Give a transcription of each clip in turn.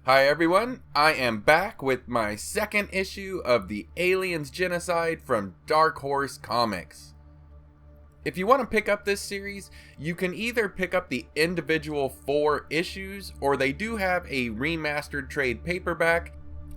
Hi everyone, I am back with my second issue of the Aliens Genocide from Dark Horse Comics. If you want to pick up this series, you can either pick up the individual 4 issues, or they do have a remastered trade paperback,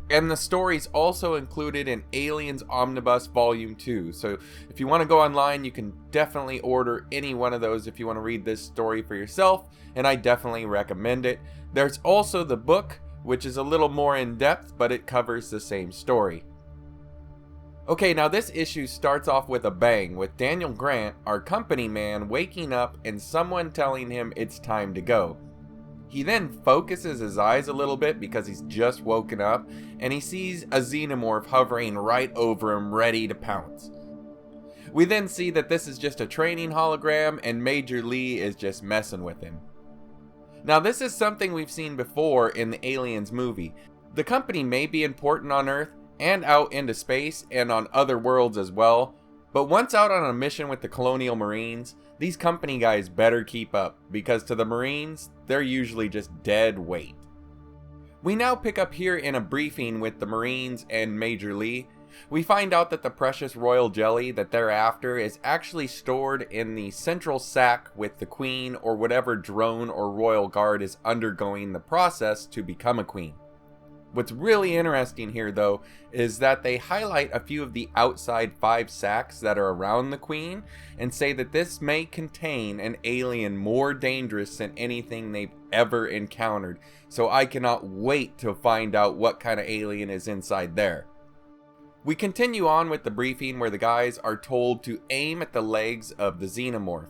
and the story's also included in Aliens Omnibus Volume 2. So if you want to go online, you can definitely order any one of those if you want to read this story for yourself, and I definitely recommend it. There's also the book, which is a little more in depth, but it covers the same story. Okay, now this issue starts off with a bang, with Daniel Grant, our company man, waking up and someone telling him it's time to go. He then focuses his eyes a little bit because he's just woken up, and he sees a xenomorph hovering right over him, ready to pounce. We then see that this is just a training hologram, and Major Lee is just messing with him. Now this is something we've seen before in the Aliens movie. The company may be important on Earth and out into space and on other worlds as well, but once out on a mission with the colonial marines, these company guys better keep up, because to the marines, they're usually just dead weight. We now pick up here in a briefing with the marines and Major Lee. We find out that the precious royal jelly that they're after is actually stored in the central sack with the queen or whatever drone or royal guard is undergoing the process to become a queen. What's really interesting here though is that they highlight a few of the outside 5 sacks that are around the queen and say that this may contain an alien more dangerous than anything they've ever encountered. So I cannot wait to find out what kind of alien is inside there. We continue on with the briefing where the guys are told to aim at the legs of the xenomorph.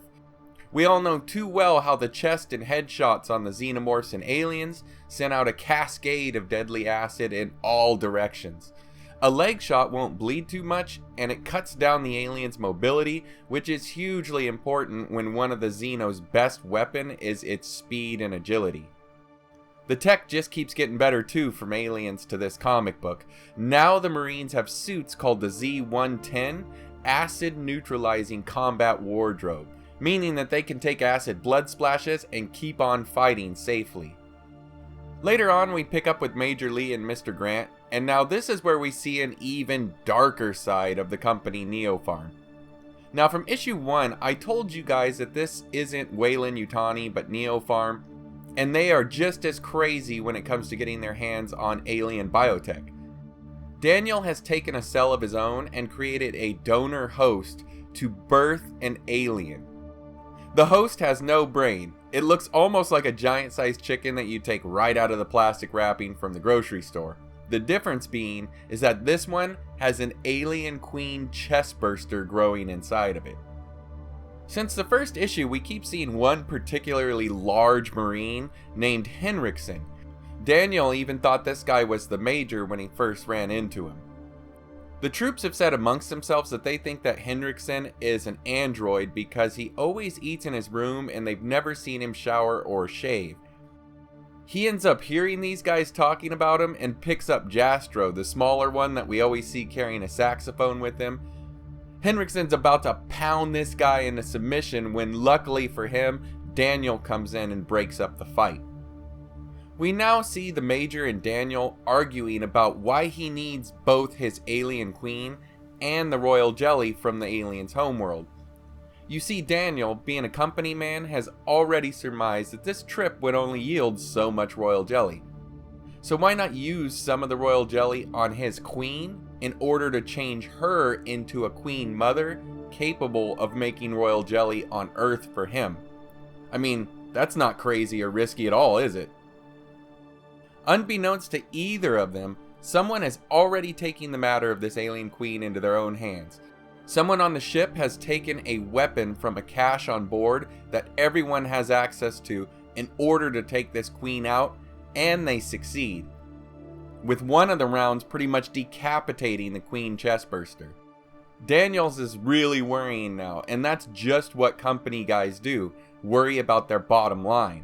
We all know too well how the chest and head shots on the xenomorphs and aliens sent out a cascade of deadly acid in all directions. A leg shot won't bleed too much, and it cuts down the alien's mobility, which is hugely important when one of the Xeno's best weapon is its speed and agility. The tech just keeps getting better too from Aliens to this comic book. Now the Marines have suits called the Z-110, acid neutralizing combat wardrobe, meaning that they can take acid blood splashes and keep on fighting safely. Later on we pick up with Major Lee and Mr. Grant, and now this is where we see an even darker side of the company Neopharm. Now from issue 1, I told you guys that this isn't Weyland-Yutani but Neopharm, and they are just as crazy when it comes to getting their hands on alien biotech. Daniel has taken a cell of his own and created a donor host to birth an alien. The host has no brain. It looks almost like a giant-sized chicken that you take right out of the plastic wrapping from the grocery store. The difference being is that this one has an alien queen chest burster growing inside of it. Since the first issue, we keep seeing one particularly large marine named Henriksen. Daniel even thought this guy was the major when he first ran into him. The troops have said amongst themselves that they think that Henriksen is an android because he always eats in his room and they've never seen him shower or shave. He ends up hearing these guys talking about him and picks up Jastro, the smaller one that we always see carrying a saxophone with him. Henriksen's about to pound this guy into submission when, luckily for him, Daniel comes in and breaks up the fight. We now see the Major and Daniel arguing about why he needs both his alien queen and the royal jelly from the alien's homeworld. You see, Daniel, being a company man, has already surmised that this trip would only yield so much royal jelly. So why not use some of the royal jelly on his queen in order to change her into a queen mother capable of making royal jelly on Earth for him? I mean, that's not crazy or risky at all, is it? Unbeknownst to either of them, someone is already taking the matter of this alien queen into their own hands. Someone on the ship has taken a weapon from a cache on board that everyone has access to in order to take this queen out, and they succeed, with one of the rounds pretty much decapitating the queen chestburster. Daniels is really worrying now, and that's just what company guys do, worry about their bottom line.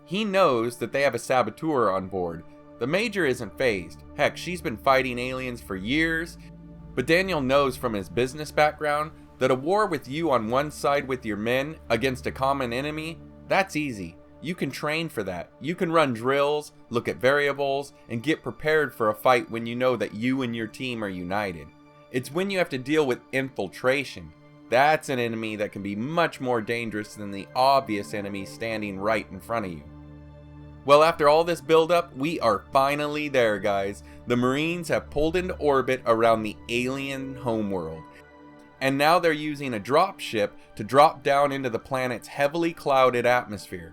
He knows that they have a saboteur on board. The Major isn't fazed. Heck, she's been fighting aliens for years. But Daniel knows from his business background that a war with you on one side with your men against a common enemy, that's easy. You can train for that. You can run drills, look at variables, and get prepared for a fight when you know that you and your team are united. It's when you have to deal with infiltration. That's an enemy that can be much more dangerous than the obvious enemy standing right in front of you. Well, after all this build-up, we are finally there, guys. The Marines have pulled into orbit around the alien homeworld. And now they're using a drop ship to drop down into the planet's heavily clouded atmosphere.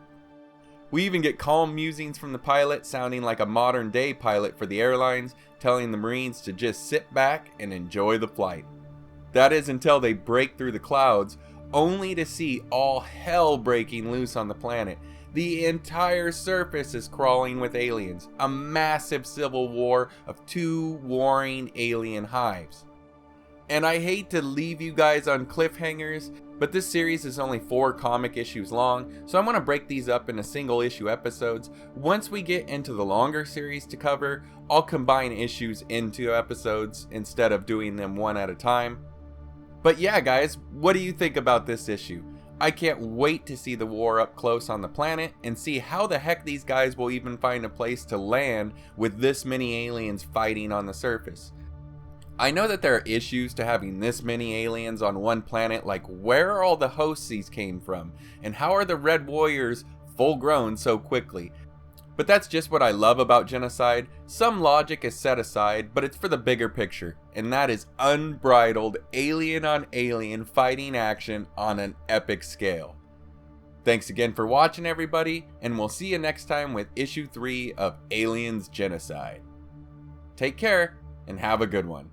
We even get calm musings from the pilot, sounding like a modern day pilot for the airlines, telling the Marines to just sit back and enjoy the flight. That is until they break through the clouds, only to see all hell breaking loose on the planet. The entire surface is crawling with aliens, a massive civil war of two warring alien hives. And I hate to leave you guys on cliffhangers, but this series is only 4 comic issues long, so I'm going to break these up into single issue episodes. Once we get into the longer series to cover, I'll combine issues into episodes instead of doing them one at a time. But yeah, guys, what do you think about this issue? I can't wait to see the war up close on the planet and see how the heck these guys will even find a place to land with this many aliens fighting on the surface. I know that there are issues to having this many aliens on one planet, like where are all the hosts these came from, and how are the Red Warriors full grown so quickly? But that's just what I love about Genocide. Some logic is set aside, but it's for the bigger picture, and that is unbridled alien on alien fighting action on an epic scale. Thanks again for watching, everybody, and we'll see you next time with issue 3 of Aliens Genocide. Take care, and have a good one.